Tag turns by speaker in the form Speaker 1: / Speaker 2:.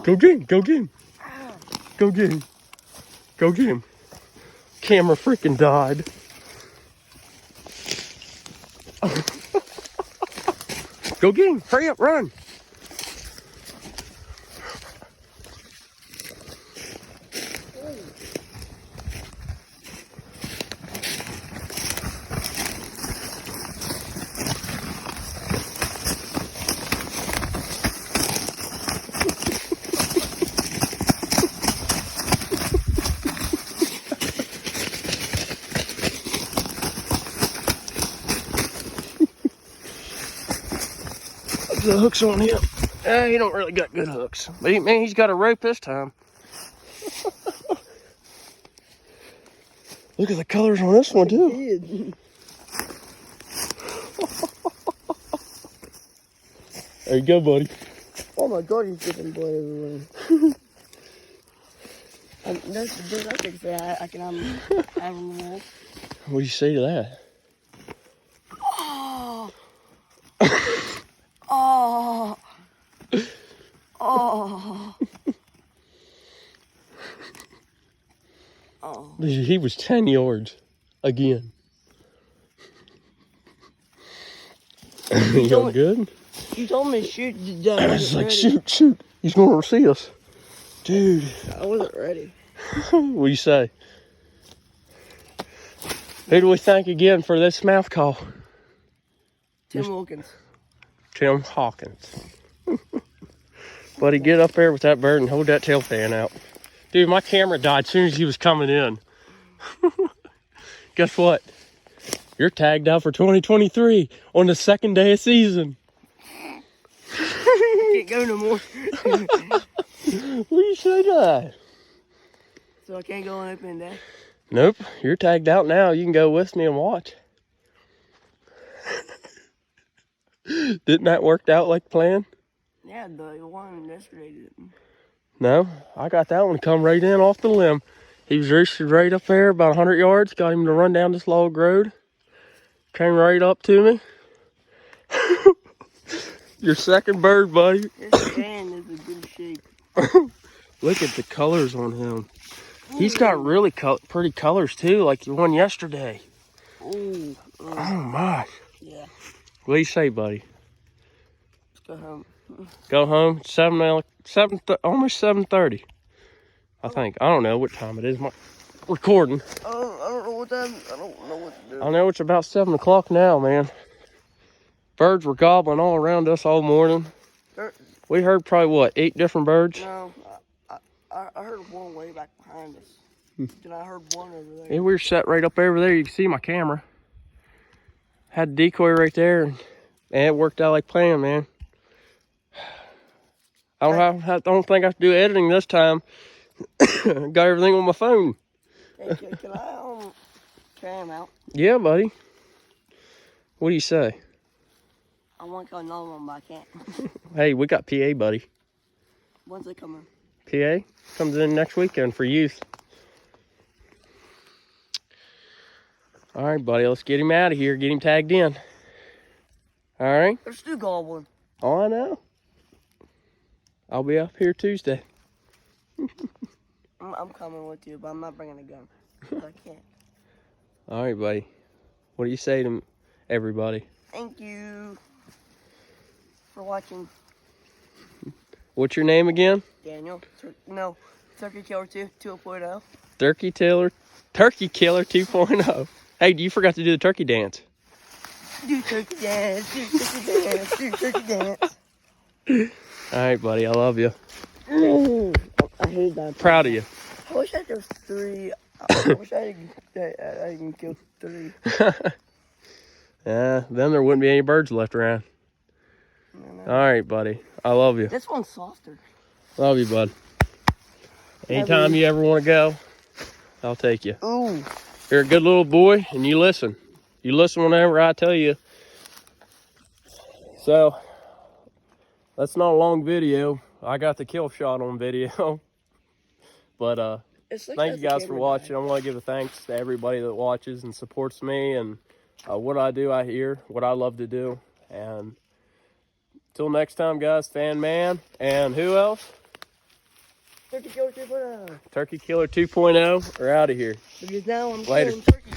Speaker 1: Go get him. Go get him. Go get him. Go get him. Camera freaking died. Go get him. Hurry up. Run. The hooks on him. He don't really got good hooks. But man, he's got a rope this time. Look at the colors on this one too. There you go, buddy.
Speaker 2: Oh my God, he's getting blood everywhere. There's nothing to say. I can have him there.
Speaker 1: What do you say to that?
Speaker 2: Oh. Oh. Oh. Oh.
Speaker 1: He was 10 yards again. You doing good?
Speaker 2: You told me to shoot.
Speaker 1: I was like, shoot. He's going to see us. Dude.
Speaker 2: I wasn't ready.
Speaker 1: What do you say? Who do we thank again for this mouth call?
Speaker 2: Tim Wilkins.
Speaker 1: Tim Hawkins. Buddy, get up there with that bird and hold that tail fan out. Dude, my camera died as soon as he was coming in. Guess what? You're tagged out for 2023 on the second day of season.
Speaker 2: Can't go no more.
Speaker 1: What do you say to that?
Speaker 2: So I can't go on opening day?
Speaker 1: Nope, you're tagged out now. You can go with me and watch. Didn't that work out like planned?
Speaker 2: Yeah, the one yesterday didn't.
Speaker 1: No, I got that one come right in off the limb. He was roosted right up there, about 100 yards. Got him to run down this log road. Came right up to me. Your second bird, buddy.
Speaker 2: This fan is in good shape.
Speaker 1: Look at the colors on him. He's got really pretty colors too, like the one yesterday.
Speaker 2: Ooh.
Speaker 1: Oh my.
Speaker 2: Yeah.
Speaker 1: What do you say, buddy?
Speaker 2: Let's go home.
Speaker 1: Go home. Almost 7:30. I think. I don't know what time it is. My recording.
Speaker 2: I don't know what time. I don't know what to do.
Speaker 1: I know it's about 7 o'clock now, man. Birds were gobbling all around us all morning. We heard probably what, 8 different birds?
Speaker 2: No, I heard one way back behind us. Then I heard one over there.
Speaker 1: Yeah, we were set right up over there. You can see my camera. Had the decoy right there, and it worked out like planned, man. I don't think I have to do editing this time. Got everything on my phone.
Speaker 2: Hey, can I carry him out?
Speaker 1: Yeah, buddy. What do you say?
Speaker 2: I want to go another one, but I can't.
Speaker 1: Hey, we got PA, buddy.
Speaker 2: When's it coming?
Speaker 1: PA comes in next weekend for youth. All right, buddy, let's get him out of here. Get him tagged in. All right?
Speaker 2: There's 2 goblin.
Speaker 1: Oh, I know. I'll be up here Tuesday.
Speaker 2: I'm coming with you, but I'm not bringing a gun. 'Cause I can't.
Speaker 1: All right, buddy. What do you say to everybody?
Speaker 2: Thank you for watching.
Speaker 1: What's your name again?
Speaker 2: Daniel. Turkey Killer 2.0.
Speaker 1: Turkey Killer 2.0. Hey, you forgot to do the turkey dance.
Speaker 2: Do turkey dance, do turkey dance, do turkey dance.
Speaker 1: All right, buddy. I love you.
Speaker 2: I hate that.
Speaker 1: Proud of you.
Speaker 2: I wish I could 3. I wish I can kill 3.
Speaker 1: Yeah, then there wouldn't be any birds left around.
Speaker 2: No.
Speaker 1: All right, buddy. I love you.
Speaker 2: This one's softer.
Speaker 1: Love you, bud. Anytime you ever want to go, I'll take you.
Speaker 2: Ooh.
Speaker 1: You're a good little boy, and you listen. You listen whenever I tell you. So, that's not a long video. I got the kill shot on video. But thank you guys for watching. I want to give a thanks to everybody that watches and supports me and what I do out here, what I love to do. And Till next time, guys, Fan Man. And who else?
Speaker 2: Turkey Killer 2.0.
Speaker 1: Turkey Killer 2.0. We're out of here.
Speaker 2: Because now I'm
Speaker 1: Later.
Speaker 2: killing turkeys.